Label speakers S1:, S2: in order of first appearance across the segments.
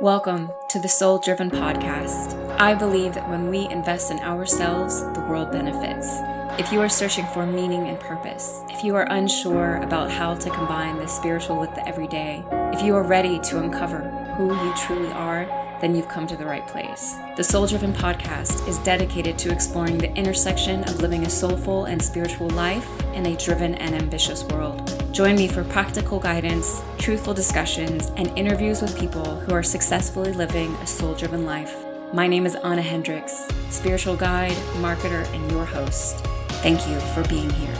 S1: Welcome to the Soul Driven Podcast. I believe that when we invest in ourselves, the world benefits. If you are searching for meaning and purpose, if you are unsure about how to combine the spiritual with the everyday, if you are ready to uncover who you truly are, then you've come to the right place. The Soul Driven Podcast is dedicated to exploring the intersection of living a soulful and spiritual life in a driven and ambitious world. Join me for practical guidance, truthful discussions, and interviews with people who are successfully living a soul-driven life. My name is Anna Hendricks, spiritual guide, marketer, and your host. Thank you for being here.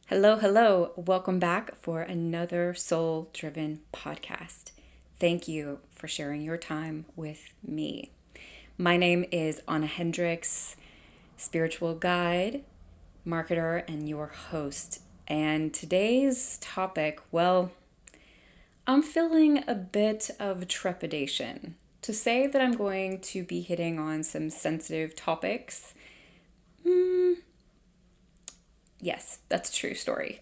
S1: Hello. Welcome back for another soul-driven podcast. Thank you for sharing your time with me. My name is Anna Hendricks, spiritual guide, marketer, and your host. And today's topic, well, I'm feeling a bit of trepidation. To say that I'm going to be hitting on some sensitive topics, yes, that's a true story.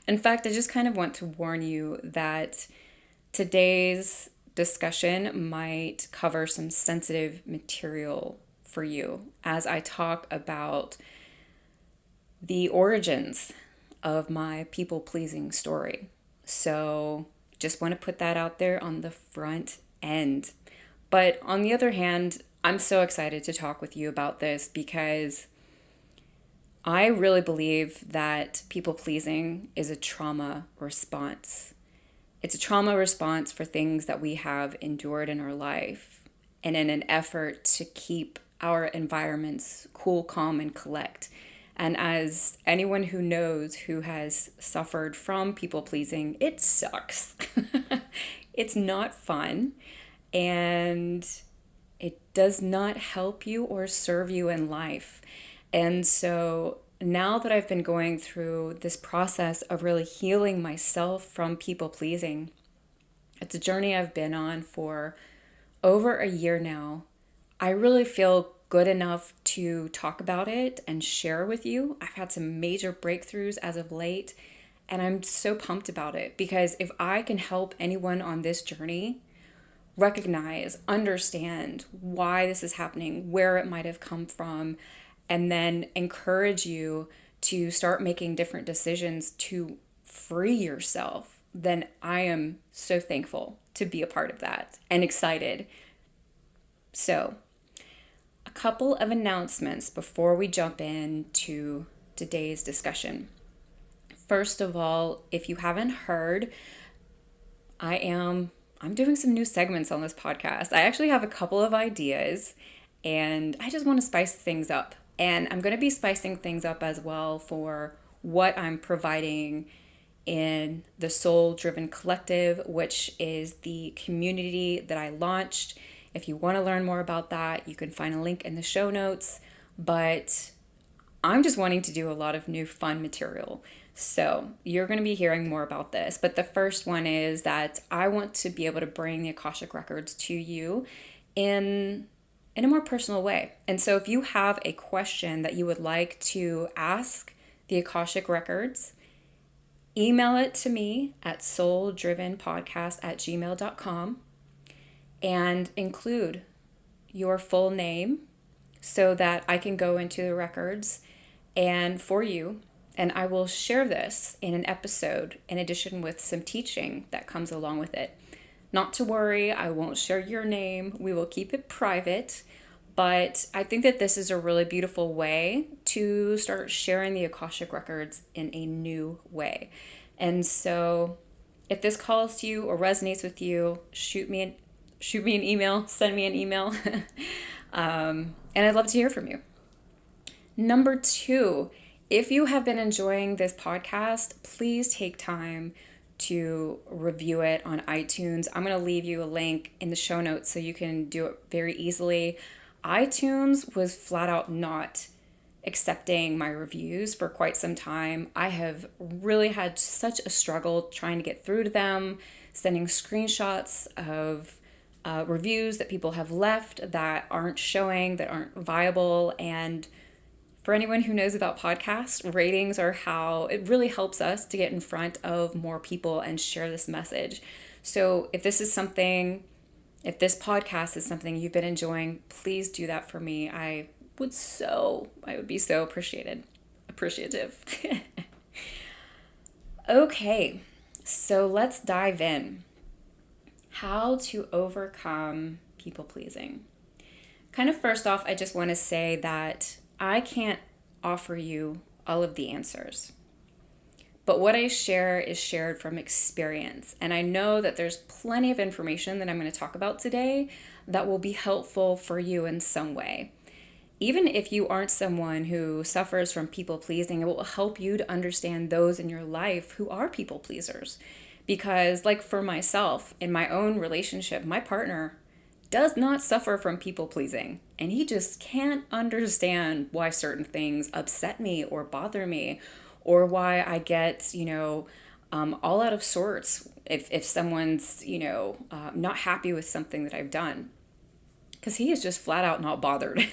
S1: In fact, I just kind of want to warn you that today's discussion might cover some sensitive material for you as I talk about the origins of my people-pleasing story. So just want to put that out there on the front end. But on the other hand, I'm so excited to talk with you about this because I really believe that people-pleasing is a trauma response. It's a trauma response for things that we have endured in our life and in an effort to keep our environments cool, calm, and collect. And as anyone who knows who has suffered from people-pleasing, it sucks. It's not fun, and it does not help you or serve you in life. And so now that I've been going through this process of really healing myself from people pleasing, it's a journey I've been on for over a year now. I really feel good enough to talk about it and share with you. I've had some major breakthroughs as of late, and I'm so pumped about it because if I can help anyone on this journey recognize, understand why this is happening, where it might have come from, and then encourage you to start making different decisions to free yourself, then I am so thankful to be a part of that and excited. So, a couple of announcements before we jump into today's discussion. First of all, if you haven't heard, I'm doing some new segments on this podcast. I actually have a couple of ideas and I just want to spice things up. And I'm going to be spicing things up as well for what I'm providing in the Soul Driven Collective, which is the community that I launched. If you want to learn more about that, you can find a link in the show notes. But I'm just wanting to do a lot of new fun material. So you're going to be hearing more about this. But the first one is that I want to be able to bring the Akashic Records to you in a more personal way. And so if you have a question that you would like to ask the Akashic Records, email it to me at souldrivenpodcast@gmail.com and include your full name so that I can go into the records and for you, and I will share this in an episode in addition with some teaching that comes along with it. Not to worry, I won't share your name. We will keep it private. But I think that this is a really beautiful way to start sharing the Akashic Records in a new way. And so if this calls to you or resonates with you, shoot me an email, send me an email. And I'd love to hear from you. Number 2, if you have been enjoying this podcast, please take time to review it on iTunes. I'm going to leave you a link in the show notes so you can do it very easily. iTunes was flat out not accepting my reviews for quite some time. I have really had such a struggle trying to get through to them, sending screenshots of reviews that people have left that aren't showing, that aren't viable, and For anyone who knows about podcasts, ratings are how it really helps us to get in front of more people and share this message. So if this podcast is something you've been enjoying, please do that for me. I would be so appreciative. Okay, so let's dive in. How to overcome people pleasing. Kind of first off, I just want to say that I can't offer you all of the answers. But what I share is shared from experience. And I know that there's plenty of information that I'm going to talk about today that will be helpful for you in some way. Even if you aren't someone who suffers from people pleasing, it will help you to understand those in your life who are people pleasers. Because, like for myself, in my own relationship, my partner does not suffer from people pleasing. And he just can't understand why certain things upset me or bother me, or why I get, all out of sorts if someone's, not happy with something that I've done. Because he is just flat out not bothered.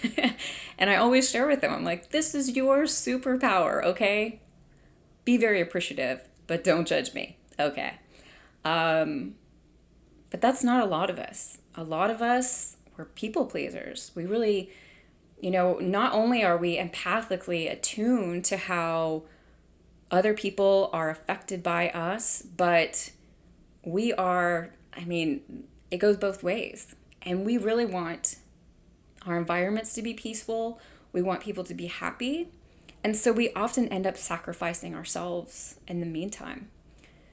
S1: And I always share with him, I'm like, this is your superpower, okay? Be very appreciative, but don't judge me, okay? But that's not a lot of us. A lot of us, we're people pleasers. We really, not only are we empathically attuned to how other people are affected by us, but it goes both ways. And we really want our environments to be peaceful. We want people to be happy. And so we often end up sacrificing ourselves in the meantime.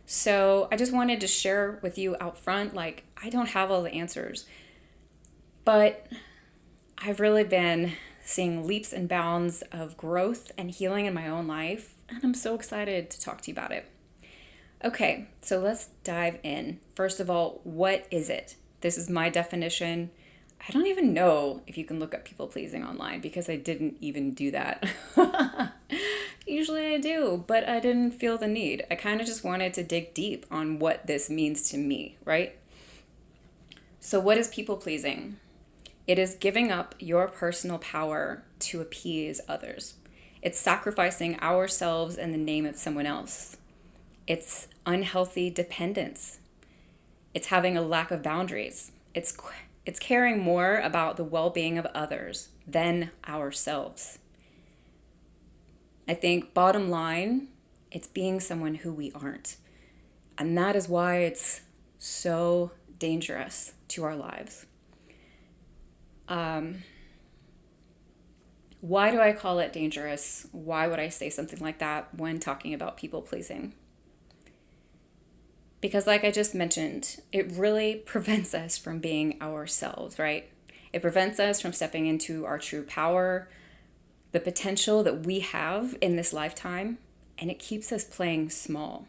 S1: So I just wanted to share with you out front, I don't have all the answers, but I've really been seeing leaps and bounds of growth and healing in my own life. And I'm so excited to talk to you about it. Okay, so let's dive in. First of all, what is it? This is my definition. I don't even know if you can look up people pleasing online because I didn't even do that. Usually I do, but I didn't feel the need. I kind of just wanted to dig deep on what this means to me, right? So what is people pleasing? It is giving up your personal power to appease others. It's sacrificing ourselves in the name of someone else. It's unhealthy dependence. It's having a lack of boundaries. It's caring more about the well-being of others than ourselves. I think bottom line, it's being someone who we aren't. And that is why it's so dangerous to our lives. Why do I call it dangerous? Why would I say something like that when talking about people pleasing? Because like I just mentioned, it really prevents us from being ourselves, right? It prevents us from stepping into our true power, the potential that we have in this lifetime, and it keeps us playing small.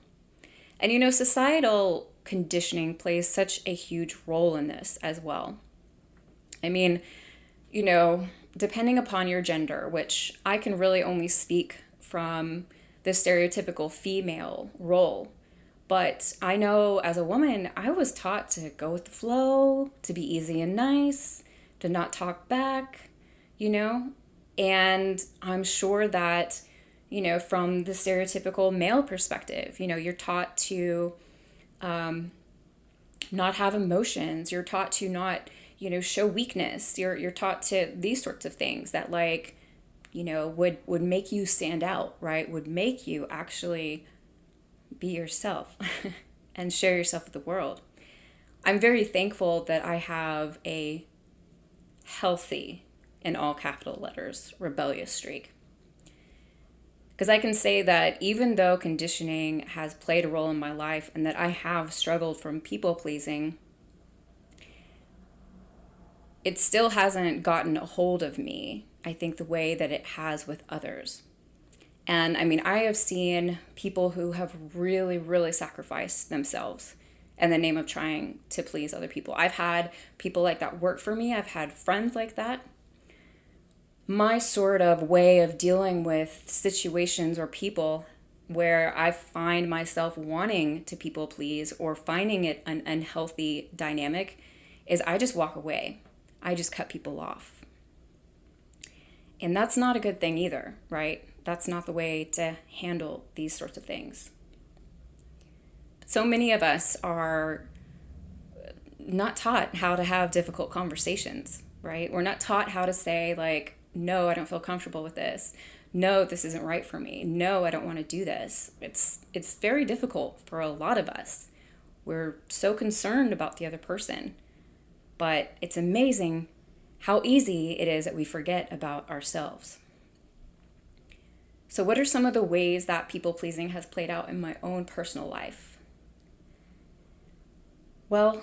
S1: And societal conditioning plays such a huge role in this as well. I mean, depending upon your gender, which I can really only speak from the stereotypical female role, but I know as a woman, I was taught to go with the flow, to be easy and nice, to not talk back, and I'm sure that, from the stereotypical male perspective, you're taught to not have emotions. You're taught to not, show weakness. You're taught to these sorts of things that would make you stand out, right? Would make you actually be yourself and share yourself with the world. I'm very thankful that I have a healthy, in all capital letters, rebellious streak. Because I can say that even though conditioning has played a role in my life and that I have struggled from people pleasing, it still hasn't gotten a hold of me, I think, the way that it has with others. And I have seen people who have really, really sacrificed themselves in the name of trying to please other people. I've had people like that work for me. I've had friends like that. My sort of way of dealing with situations or people where I find myself wanting to people please or finding it an unhealthy dynamic is I just walk away. I just cut people off. And that's not a good thing either, right? That's not the way to handle these sorts of things. So many of us are not taught how to have difficult conversations, right? We're not taught how to say, like, no, I don't feel comfortable with this. No, this isn't right for me. No, I don't want to do this. It's very difficult for a lot of us. We're so concerned about the other person. But it's amazing how easy it is that we forget about ourselves. So what are some of the ways that people pleasing has played out in my own personal life? Well,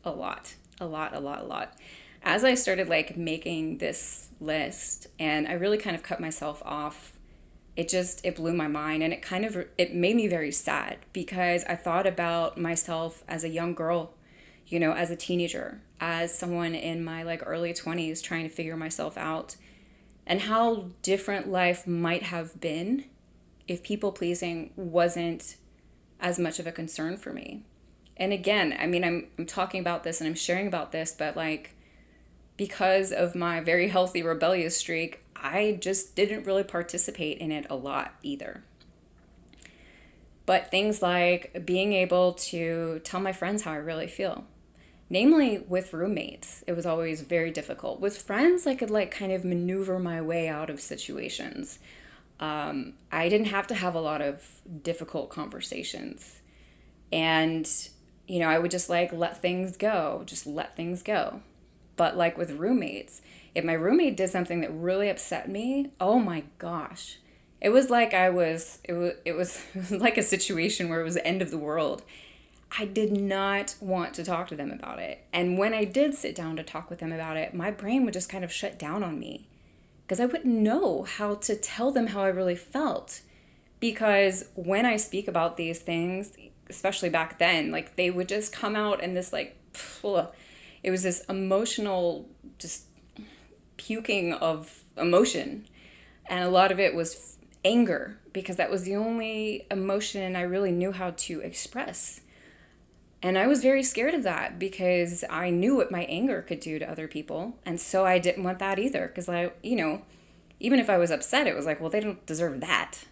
S1: a lot. As I started like making this list and I really kind of cut myself off, it blew my mind, and it made me very sad because I thought about myself as a young girl, as a teenager, as someone in my like early 20s trying to figure myself out, and how different life might have been if people pleasing wasn't as much of a concern for me. And again, I mean, I'm talking about this and I'm sharing about this, but like, because of my very healthy rebellious streak, I just didn't really participate in it a lot either. But things like being able to tell my friends how I really feel, namely with roommates, it was always very difficult. With friends, I could like kind of maneuver my way out of situations. I didn't have to have a lot of difficult conversations. And, I would just like let things go, just let things go. But like with roommates, if my roommate did something that really upset me, oh my gosh. It was like it was like a situation where it was the end of the world. I did not want to talk to them about it. And when I did sit down to talk with them about it, my brain would just kind of shut down on me because I wouldn't know how to tell them how I really felt. Because when I speak about these things, especially back then, like they would just come out in this like, it was this emotional, just puking of emotion. And a lot of it was anger because that was the only emotion I really knew how to express. And I was very scared of that because I knew what my anger could do to other people. And so I didn't want that either because even if I was upset, it was like, well, they don't deserve that.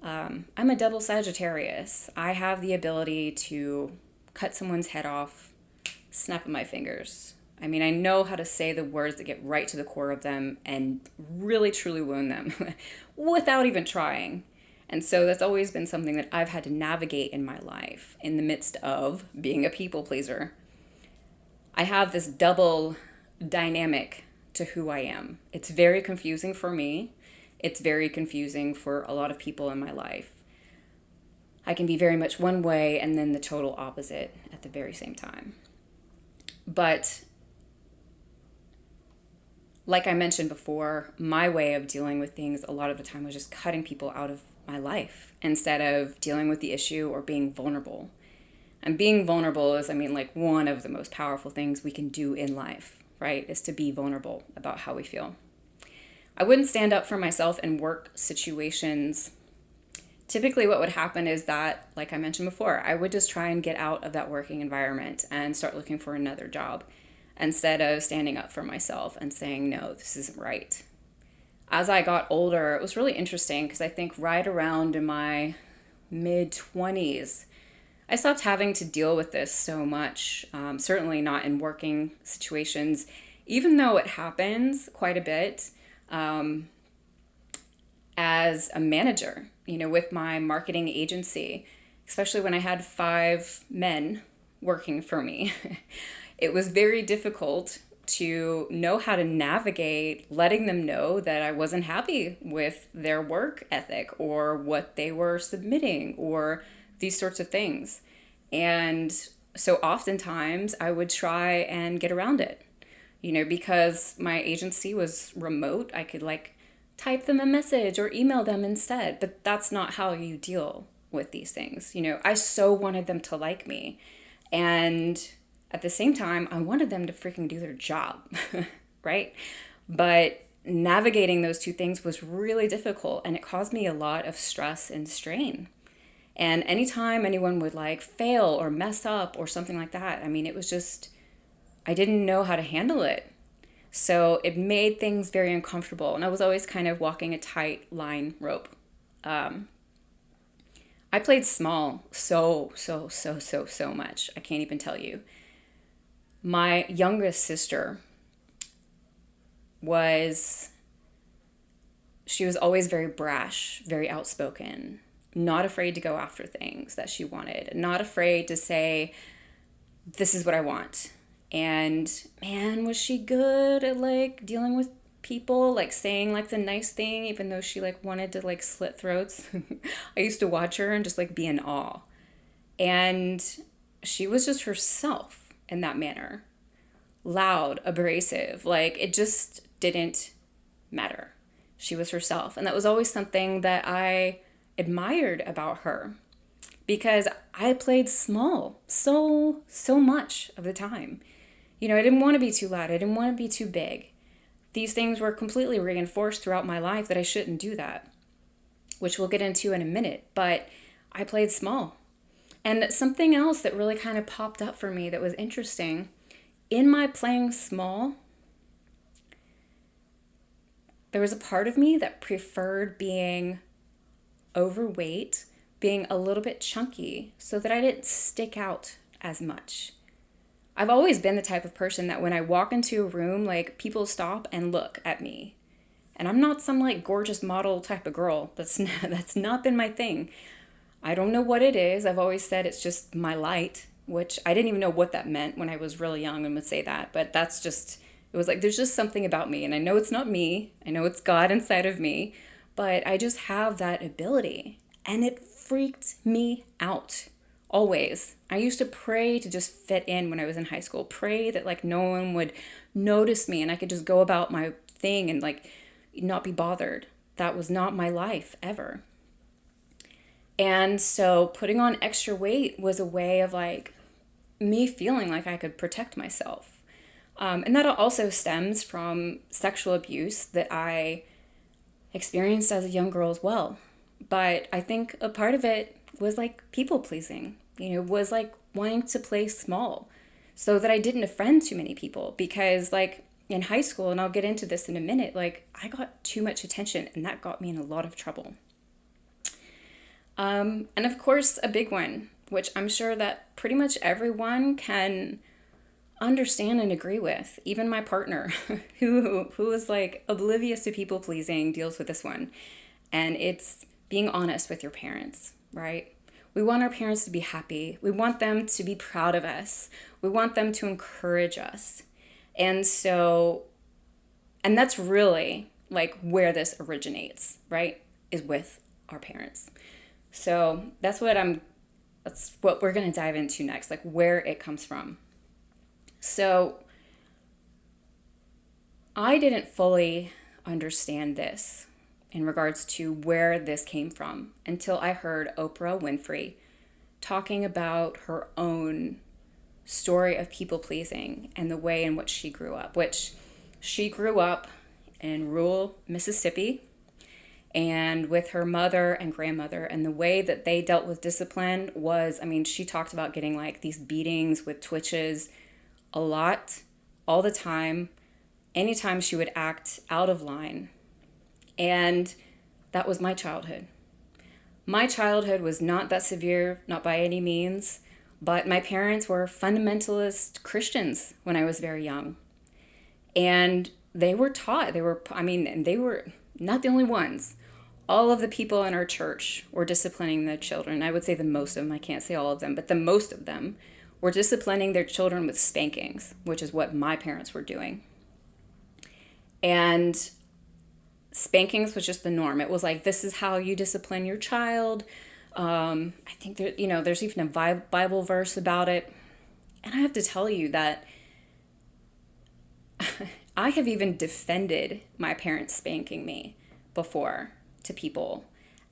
S1: I'm a double Sagittarius. I have the ability to cut someone's head off, snap of my fingers. I mean, I know how to say the words that get right to the core of them and really truly wound them without even trying. And so that's always been something that I've had to navigate in my life in the midst of being a people pleaser. I have this double dynamic to who I am. It's very confusing for me. It's very confusing for a lot of people in my life. I can be very much one way and then the total opposite at the very same time. But like I mentioned before, my way of dealing with things a lot of the time was just cutting people out of my life instead of dealing with the issue or being vulnerable. And being vulnerable is, like one of the most powerful things we can do in life, right? Is to be vulnerable about how we feel. I wouldn't stand up for myself in work situations. Typically what would happen is that, like I mentioned before, I would just try and get out of that working environment and start looking for another job instead of standing up for myself and saying, no, this isn't right. As I got older, it was really interesting because I think right around in my mid-20s, I stopped having to deal with this so much, certainly not in working situations, even though it happens quite a bit as a manager, with my marketing agency, especially when I had 5 men working for me. It was very difficult to know how to navigate letting them know that I wasn't happy with their work ethic or what they were submitting or these sorts of things. And so oftentimes I would try and get around it, because my agency was remote. I could type them a message or email them instead, but that's not how you deal with these things. I so wanted them to like me. And at the same time, I wanted them to freaking do their job, right? But navigating those two things was really difficult, and it caused me a lot of stress and strain. And anytime anyone would fail or mess up or something like that, it was just, I didn't know how to handle it. So it made things very uncomfortable. And I was always kind of walking a tight line rope. I played small so much. I can't even tell you. My youngest sister was, she was always very brash, very outspoken, not afraid to go after things that she wanted, not afraid to say, this is what I want. And man, was she good at like dealing with people, like saying like the nice thing, even though she like wanted to like slit throats. I used to watch her and just like be in awe. And she was just herself in that manner. Loud, abrasive, like it just didn't matter. She was herself. And that was always something that I admired about her because I played small so much of the time. You know, I didn't want to be too loud. I didn't want to be too big. These things were completely reinforced throughout my life that I shouldn't do that, which we'll get into in a minute. But I played small. And something else that really kind of popped up for me that was interesting, in my playing small, there was a part of me that preferred being overweight, being a little bit chunky, so that I didn't stick out as much. I've always been the type of person that when I walk into a room, like people stop and look at me. And I'm not some like gorgeous model type of girl. That's not been my thing. I don't know what it is. I've always said it's just my light, which I didn't even know what that meant when I was really young and would say that. But that's just, it was like, there's just something about me. And I know it's not me. I know it's God inside of me. But I just have that ability. And it freaked me out. Always. I used to pray to just fit in when I was in high school. Pray that like no one would notice me and I could just go about my thing and like not be bothered. That was not my life ever. And so putting on extra weight was a way of like me feeling like I could protect myself. And that also stems from sexual abuse that I experienced as a young girl as well. But I think a part of it was like people pleasing, was like wanting to play small so that I didn't offend too many people. Because like in high school, and I'll get into this in a minute, like I got too much attention and that got me in a lot of trouble. And of course, a big one, which I'm sure that pretty much everyone can understand and agree with. Even my partner, who is like oblivious to people pleasing, deals with this one. And it's being honest with your parents, right? We want our parents to be happy. We want them to be proud of us. We want them to encourage us. And so, and that's really like where this originates, right? Is with our parents. So that's what we're going to dive into next, like where it comes from. So I didn't fully understand this in regards to where this came from until I heard Oprah Winfrey talking about her own story of people pleasing and the way in which she grew up, which she grew up in rural Mississippi and with her mother and grandmother, and the way that they dealt with discipline was, I mean, she talked about getting like these beatings with twitches a lot, all the time, anytime she would act out of line. And that was my childhood. My childhood was not that severe, not by any means, but my parents were fundamentalist Christians when I was very young. And they were taught, and they were not the only ones. All of the people in our church were disciplining their children. I would say the most of them, I can't say all of them, but the most of them were disciplining their children with spankings, which is what my parents were doing. And spankings was just the norm. It was like, this is how you discipline your child. I think there's even a Bible verse about it. And I have to tell you that I have even defended my parents spanking me before to people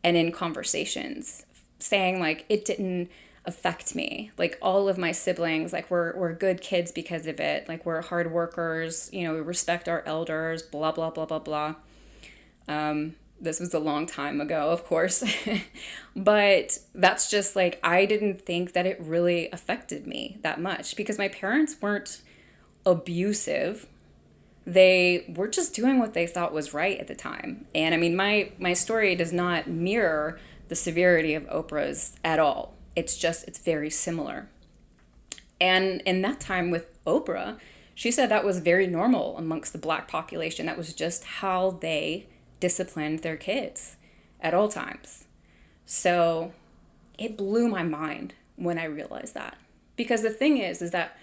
S1: and in conversations, saying like it didn't affect me. Like all of my siblings, like we're good kids because of it. Like we're hard workers, we respect our elders, blah, blah, blah, blah, blah. This was a long time ago, of course, but that's just like, I didn't think that it really affected me that much because my parents weren't abusive. They were just doing what they thought was right at the time. And I mean, my story does not mirror the severity of Oprah's at all. It's very similar. And in that time with Oprah, she said that was very normal amongst the black population. That was just how they disciplined their kids at all times. So it blew my mind when I realized that. Because the thing is that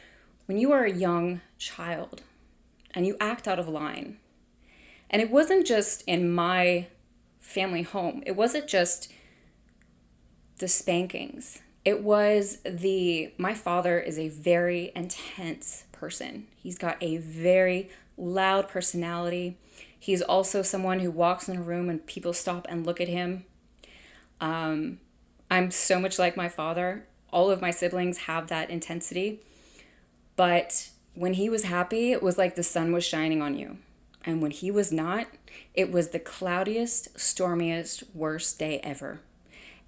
S1: when you are a young child and you act out of line, and it wasn't just in my family home, it wasn't just the spankings. It was my father is a very intense person. He's got a very loud personality. He's also someone who walks in a room and people stop and look at him. I'm so much like my father. All of my siblings have that intensity. But when he was happy, it was like the sun was shining on you. And when he was not, it was the cloudiest, stormiest, worst day ever.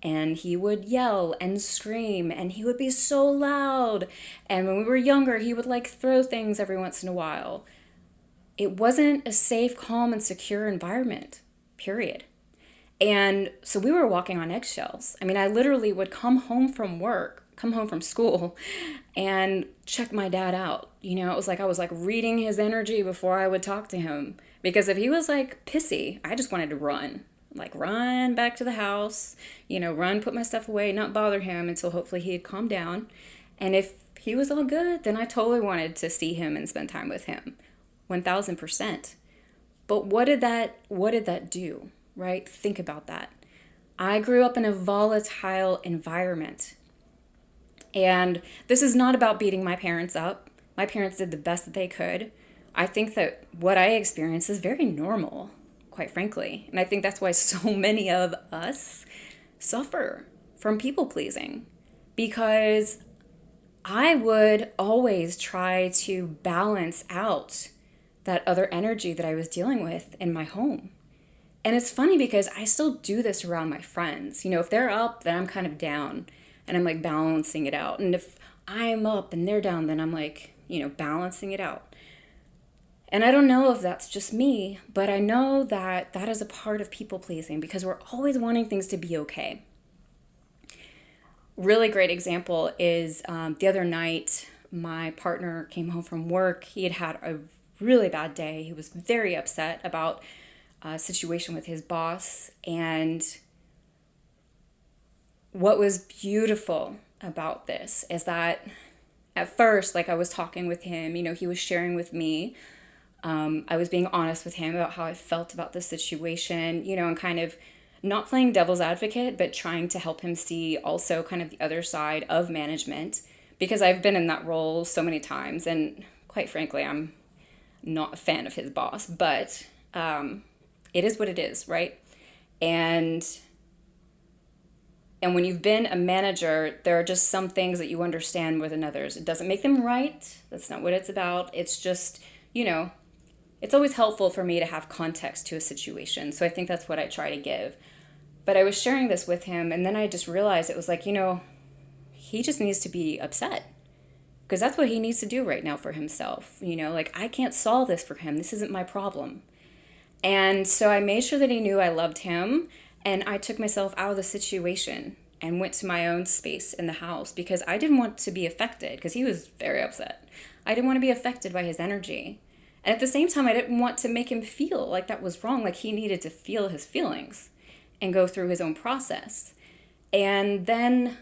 S1: And he would yell and scream and he would be so loud. And when we were younger, he would like throw things every once in a while. It wasn't a safe, calm, and secure environment, period. And so we were walking on eggshells. I mean, I literally would come home from school and check my dad out. You know, it was like I was like reading his energy before I would talk to him. Because if he was like pissy, I just wanted to run. Like run back to the house, run, put my stuff away, not bother him until hopefully he had calmed down. And if he was all good, then I totally wanted to see him and spend time with him. 1000%. But what did that do, right? Think about that. I grew up in a volatile environment. And this is not about beating my parents up. My parents did the best that they could. I think that what I experienced is very normal, quite frankly. And I think that's why so many of us suffer from people pleasing, because I would always try to balance out that other energy that I was dealing with in my home. And it's funny because I still do this around my friends. If they're up, then I'm kind of down and I'm like balancing it out. And if I'm up and they're down, then I'm like, balancing it out. And I don't know if that's just me, but I know that that is a part of people pleasing because we're always wanting things to be okay. Really great example is the other night, my partner came home from work. He had had a really bad day. He was very upset about a situation with his boss. And what was beautiful about this is that at first, like I was talking with him, he was sharing with me. I was being honest with him about how I felt about the situation, and kind of not playing devil's advocate, but trying to help him see also kind of the other side of management, because I've been in that role so many times. And quite frankly, I'm not a fan of his boss, but it is what it is, right? And when you've been a manager, there are just some things that you understand more than others. It doesn't make them right. That's not what it's about. It's just, it's always helpful for me to have context to a situation. So I think that's what I try to give. But I was sharing this with him, and then I just realized it was like, he just needs to be upset. Because that's what he needs to do right now for himself. Like I can't solve this for him. This isn't my problem. And so I made sure that he knew I loved him, and I took myself out of the situation and went to my own space in the house because I didn't want to be affected, because he was very upset. I didn't want to be affected by his energy. And at the same time, I didn't want to make him feel like that was wrong, like he needed to feel his feelings and go through his own process. And then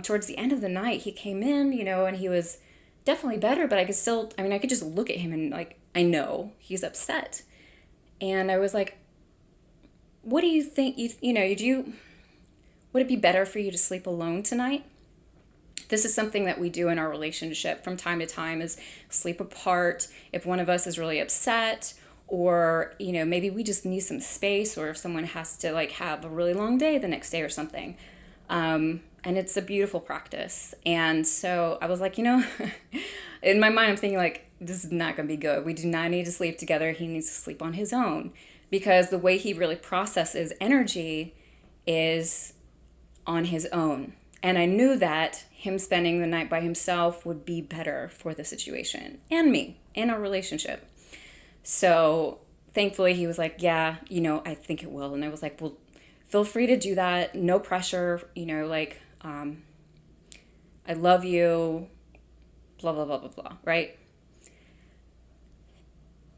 S1: towards the end of the night, he came in, and he was definitely better, but I could just look at him and like, I know he's upset. And I was like, what do you think, would it be better for you to sleep alone tonight? This is something that we do in our relationship from time to time, is sleep apart if one of us is really upset, or, maybe we just need some space, or if someone has to like have a really long day the next day or something. And it's a beautiful practice. And so I was like, in my mind, I'm thinking like, this is not going to be good. We do not need to sleep together. He needs to sleep on his own, because the way he really processes energy is on his own. And I knew that him spending the night by himself would be better for the situation and me and our relationship. So thankfully he was like, yeah, I think it will. And I was like, well, feel free to do that. No pressure, like, I love you, blah, blah, blah, blah, blah, right?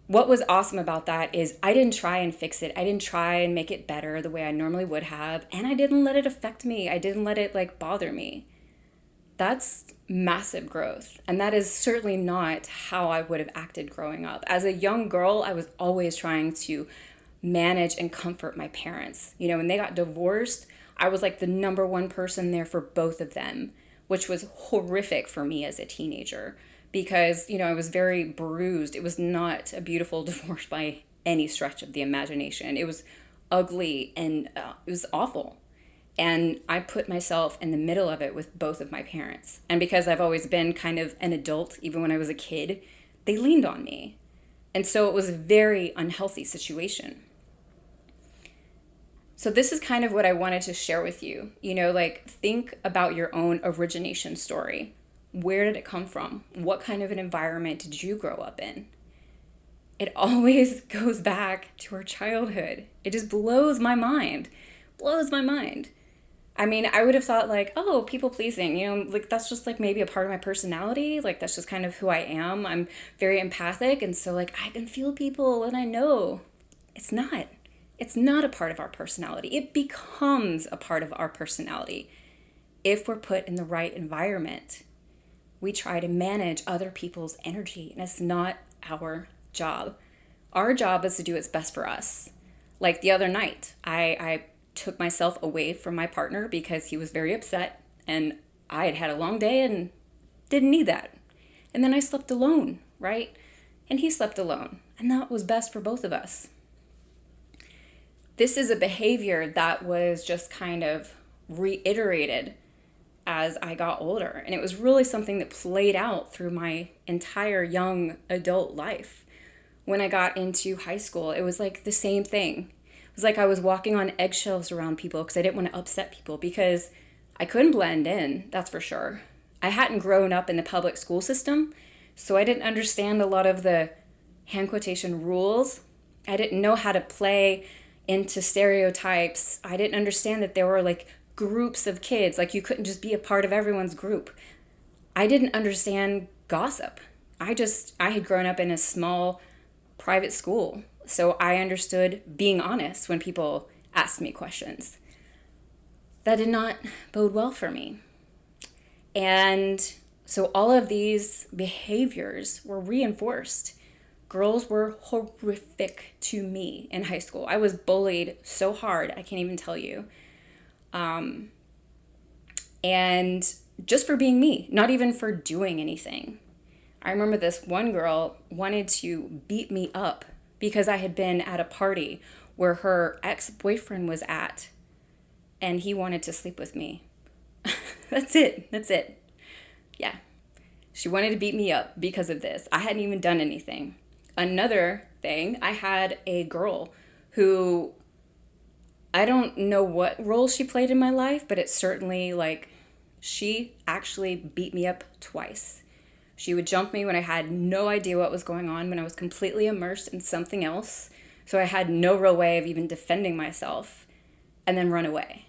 S1: What was awesome about that is I didn't try and fix it. I didn't try and make it better the way I normally would have. And I didn't let it affect me. I didn't let it like bother me. That's massive growth. And that is certainly not how I would have acted growing up. As a young girl, I was always trying to manage and comfort my parents. When they got divorced, I was like the number one person there for both of them, which was horrific for me as a teenager because, I was very bruised. It was not a beautiful divorce by any stretch of the imagination. It was ugly and it was awful. And I put myself in the middle of it with both of my parents. And because I've always been kind of an adult, even when I was a kid, they leaned on me. And so it was a very unhealthy situation. So this is kind of what I wanted to share with you. Like think about your own origination story. Where did it come from? What kind of an environment did you grow up in? It always goes back to our childhood. It just blows my mind. Blows my mind. I mean, I would have thought like, oh, people pleasing, like that's just like maybe a part of my personality. Like that's just kind of who I am. I'm very empathic. And so like I can feel people and I know it's not. It's not a part of our personality. It becomes a part of our personality if we're put in the right environment. We try to manage other people's energy, and it's not our job. Our job is to do what's best for us. Like the other night, I took myself away from my partner because he was very upset, and I had had a long day and didn't need that. And then I slept alone, right? And he slept alone, and that was best for both of us. This is a behavior that was just kind of reiterated as I got older. And it was really something that played out through my entire young adult life. When I got into high school, it was like the same thing. It was like I was walking on eggshells around people because I didn't want to upset people because I couldn't blend in, that's for sure. I hadn't grown up in the public school system, so I didn't understand a lot of the hand quotation rules. I didn't know how to play into stereotypes. I didn't understand that there were like groups of kids, like you couldn't just be a part of everyone's group. I didn't understand gossip. I had grown up in a small private school, so I understood being honest when people asked me questions. That did not bode well for me. And so all of these behaviors were reinforced. Girls were horrific to me in high school. I was bullied so hard, I can't even tell you. And just for being me, not even for doing anything. I remember this one girl wanted to beat me up because I had been at a party where her ex-boyfriend was at, and he wanted to sleep with me. That's it. Yeah. She wanted to beat me up because of this. I hadn't even done anything. Another thing, I had a girl who, I don't know what role she played in my life, but it's certainly like she actually beat me up twice. She would jump me when I had no idea what was going on, when I was completely immersed in something else. So I had no real way of even defending myself, and then run away.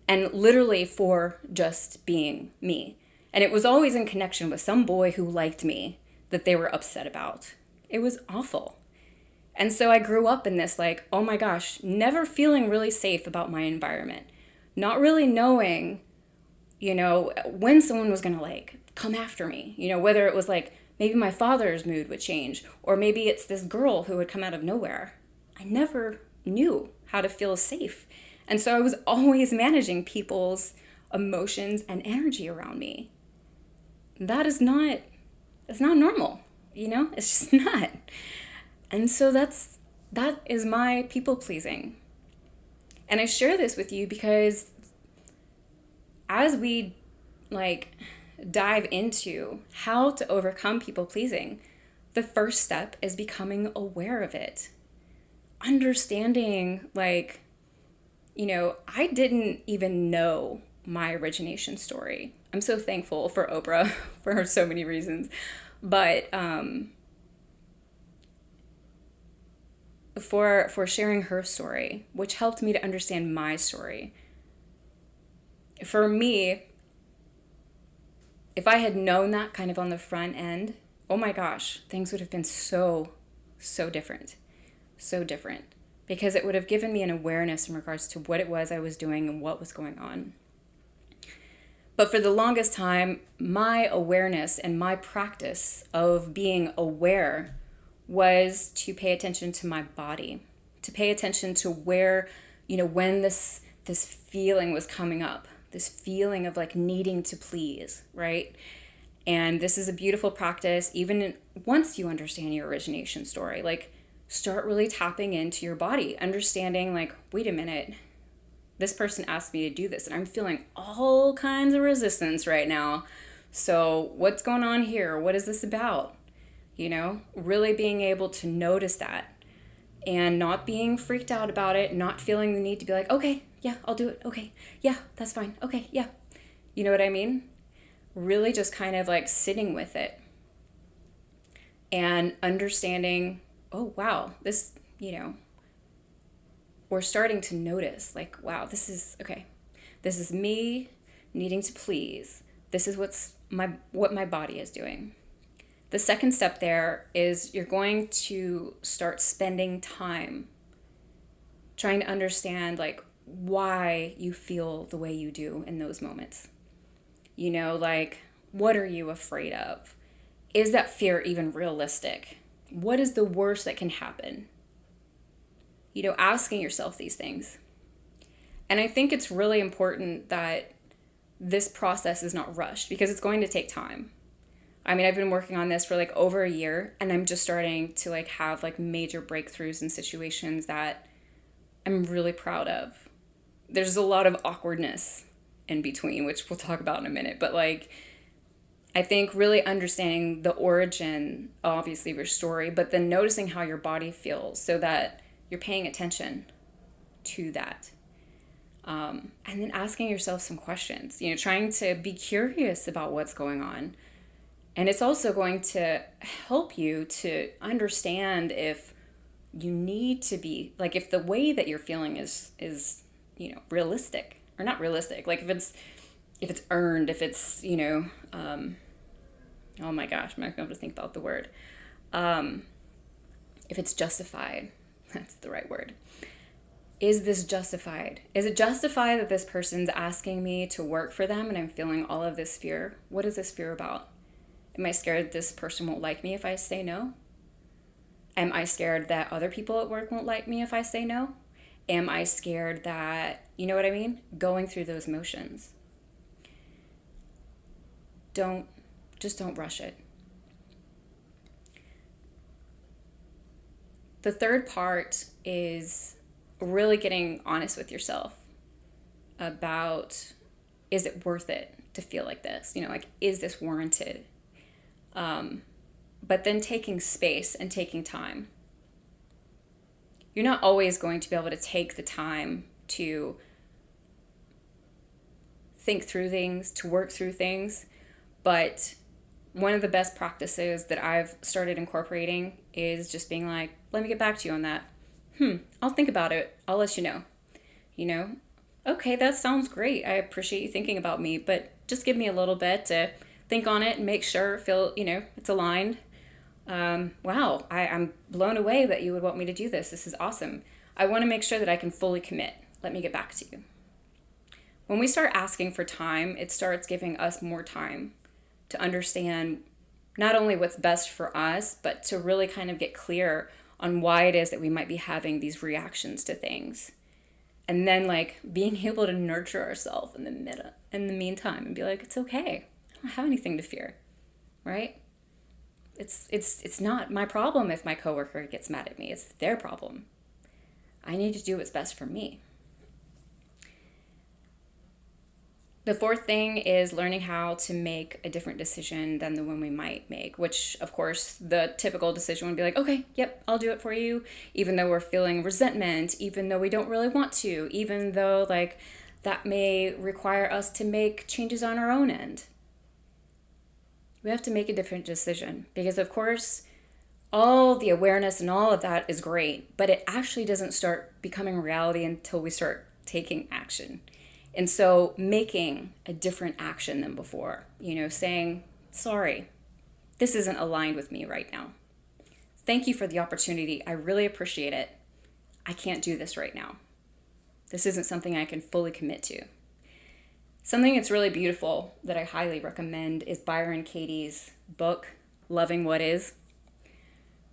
S1: And literally for just being me. And it was always in connection with some boy who liked me that they were upset about. It was awful. And so I grew up in this like, oh my gosh, never feeling really safe about my environment. Not really knowing, when someone was going to like come after me, whether it was like maybe my father's mood would change, or maybe it's this girl who would come out of nowhere. I never knew how to feel safe. And so I was always managing people's emotions and energy around me. It's not normal, it's just not. And so that is my people pleasing. And I share this with you because as we dive into how to overcome people pleasing, the first step is becoming aware of it. Understanding I didn't even know my origination story. I'm so thankful for Oprah for so many reasons. But for sharing her story, which helped me to understand my story. For me, if I had known that kind of on the front end, oh my gosh, things would have been so different. So different. Because it would have given me an awareness in regards to what it was I was doing and what was going on. But for the longest time, my awareness and my practice of being aware was to pay attention to my body, to pay attention to where, when this feeling was coming up, this feeling of like needing to please, right? And this is a beautiful practice, even once you understand your origination story. Like, start really tapping into your body, understanding like, wait a minute, this person asked me to do this and I'm feeling all kinds of resistance right now. So what's going on here? What is this about? Really being able to notice that and not being freaked out about it, not feeling the need to be like, okay, yeah, I'll do it. Okay, yeah, that's fine. Okay, yeah. You know what I mean? Really just kind of like sitting with it and understanding, oh, wow, this, we're starting to notice like, wow, this is me needing to please. This is what my body is doing. The second step there is you're going to start spending time trying to understand like why you feel the way you do in those moments. Like, what are you afraid of? Is that fear even realistic? What is the worst that can happen? Asking yourself these things. And I think it's really important that this process is not rushed because it's going to take time. I mean, I've been working on this for like over a year and I'm just starting to like have like major breakthroughs in situations that I'm really proud of. There's a lot of awkwardness in between, which we'll talk about in a minute, but like, I think really understanding the origin, obviously, of your story, but then noticing how your body feels so that you're paying attention to that. And then asking yourself some questions, trying to be curious about what's going on. And it's also going to help you to understand if you need to be, like, if the way that you're feeling is realistic or not realistic. Like if it's earned, if it's, oh my gosh, I'm not going to think about the word. If it's justified, that's the right word. Is this justified? Is it justified that this person's asking me to work for them and I'm feeling all of this fear? What is this fear about? Am I scared this person won't like me if I say no? Am I scared that other people at work won't like me if I say no? Am I scared that, you know what I mean? Going through those motions. Don't rush it. The third part is really getting honest with yourself about, is it worth it to feel like this? Like, is this warranted? But then taking space and taking time. You're not always going to be able to take the time to think through things, to work through things, but one of the best practices that I've started incorporating is just being like, let me get back to you on that. I'll think about it. I'll let you know. Okay, that sounds great. I appreciate you thinking about me, but just give me a little bit to think on it and make sure, it's aligned. Wow, I'm blown away that you would want me to do this. This is awesome. I want to make sure that I can fully commit. Let me get back to you. When we start asking for time, it starts giving us more time to understand not only what's best for us, but to really kind of get clear on why it is that we might be having these reactions to things. And then like being able to nurture ourselves in the meantime and be like, it's okay. I don't have anything to fear, right? It's not my problem if my coworker gets mad at me. It's their problem. I need to do what's best for me. The fourth thing is learning how to make a different decision than the one we might make, which, of course, the typical decision would be like, okay, yep, I'll do it for you, even though we're feeling resentment, even though we don't really want to, even though, like, that may require us to make changes on our own end. We have to make a different decision because, of course, all the awareness and all of that is great, but it actually doesn't start becoming reality until we start taking action. And so making a different action than before, saying, sorry, this isn't aligned with me right now. Thank you for the opportunity. I really appreciate it. I can't do this right now. This isn't something I can fully commit to. Something that's really beautiful that I highly recommend is Byron Katie's book, Loving What Is.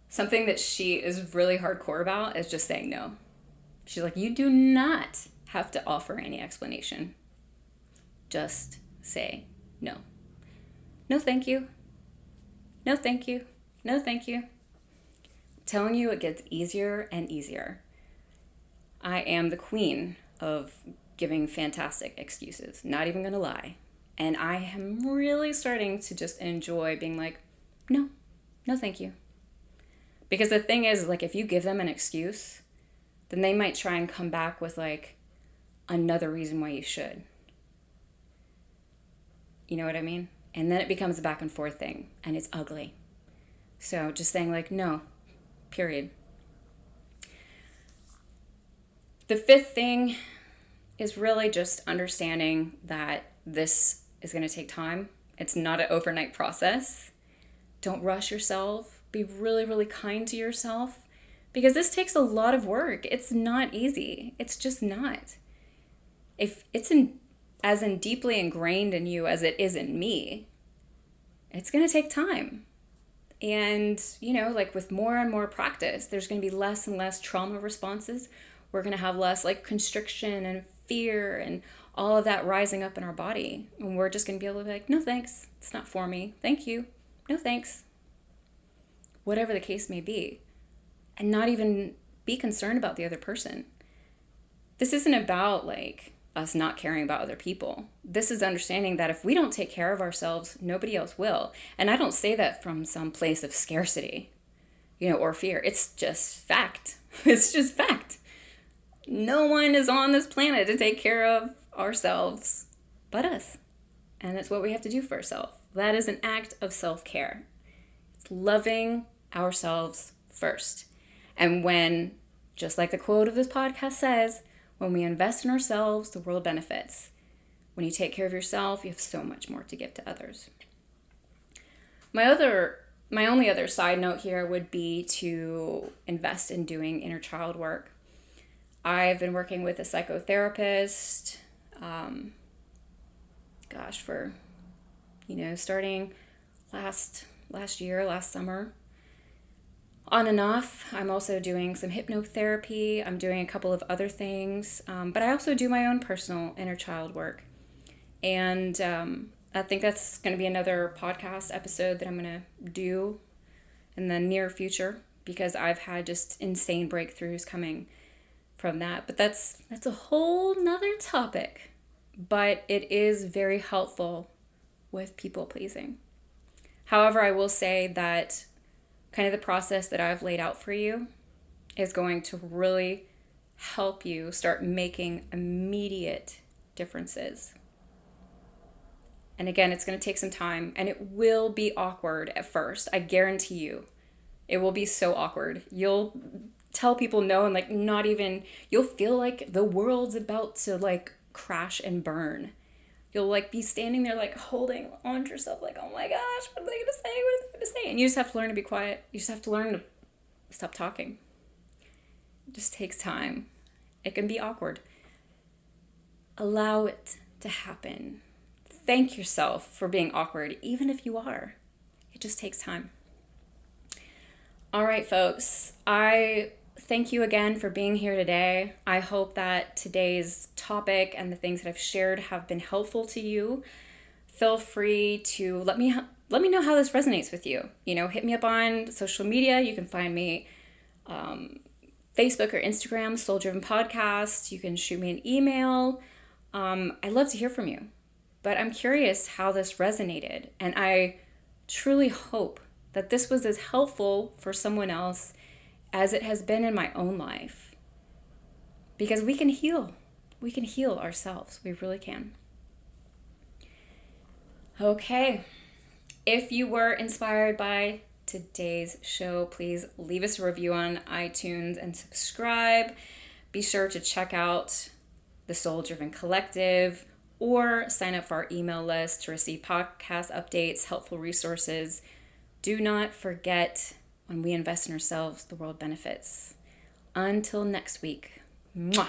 S1: Something that she is really hardcore about is just saying no. She's like, you do not have to offer any explanation. Just say no. No, thank you. No, thank you. No, thank you. I'm telling you, it gets easier and easier. I am the queen of giving fantastic excuses, not even gonna lie. And I am really starting to just enjoy being like, no, thank you. Because the thing is, like, if you give them an excuse, then they might try and come back with like another reason why you should. You know what I mean? And then it becomes a back and forth thing, and it's ugly. So just saying like, no, period. The fifth thing is really just understanding that this is going to take time. It's not an overnight process. Don't rush yourself. Be really, really kind to yourself, because this takes a lot of work. It's not easy. It's just not. If it's as deeply ingrained in you as it is in me, it's going to take time. And, like with more and more practice, there's going to be less and less trauma responses. We're going to have less like constriction and fear and all of that rising up in our body. And we're just going to be able to be like, no, thanks. It's not for me. Thank you. No, thanks. Whatever the case may be. And not even be concerned about the other person. This isn't about like us not caring about other people. This is understanding that if we don't take care of ourselves, nobody else will. And I don't say that from some place of scarcity, or fear. It's just fact. It's just fact. No one is on this planet to take care of ourselves but us. And that's what we have to do for ourselves. That is an act of self-care. It's loving ourselves first. And when, just like the quote of this podcast says, when we invest in ourselves, the world benefits. When you take care of yourself, you have so much more to give to others. My only other side note here would be to invest in doing inner child work. I've been working with a psychotherapist, for, starting last summer. On and off. I'm also doing some hypnotherapy. I'm doing a couple of other things, but I also do my own personal inner child work. And I think that's going to be another podcast episode that I'm going to do in the near future, because I've had just insane breakthroughs coming from that. But that's a whole nother topic. But it is very helpful with people pleasing. However, I will say that kind of the process that I've laid out for you is going to really help you start making immediate differences. And again, it's going to take some time, and it will be awkward at first. I guarantee you, it will be so awkward. You'll tell people no, and you'll feel like the world's about to crash and burn. You'll be standing there holding on to yourself oh my gosh, what are they gonna say? What are they gonna say? And you just have to learn to be quiet. You just have to learn to stop talking. It just takes time. It can be awkward. Allow it to happen. Thank yourself for being awkward, even if you are. It just takes time. All right, folks. I thank you again for being here today. I hope that today's topic and the things that I've shared have been helpful to you. Feel free to let me know how this resonates with you. Hit me up on social media. You can find me Facebook or Instagram, Soul Driven Podcast. You can shoot me an email. I'd love to hear from you. But I'm curious how this resonated. And I truly hope that this was as helpful for someone else as it has been in my own life. Because we can heal. We can heal ourselves. We really can. Okay. If you were inspired by today's show, please leave us a review on iTunes and subscribe. Be sure to check out the Soul Driven Collective or sign up for our email list to receive podcast updates, helpful resources. Do not forget, when we invest in ourselves, the world benefits. Until next week. Mwah.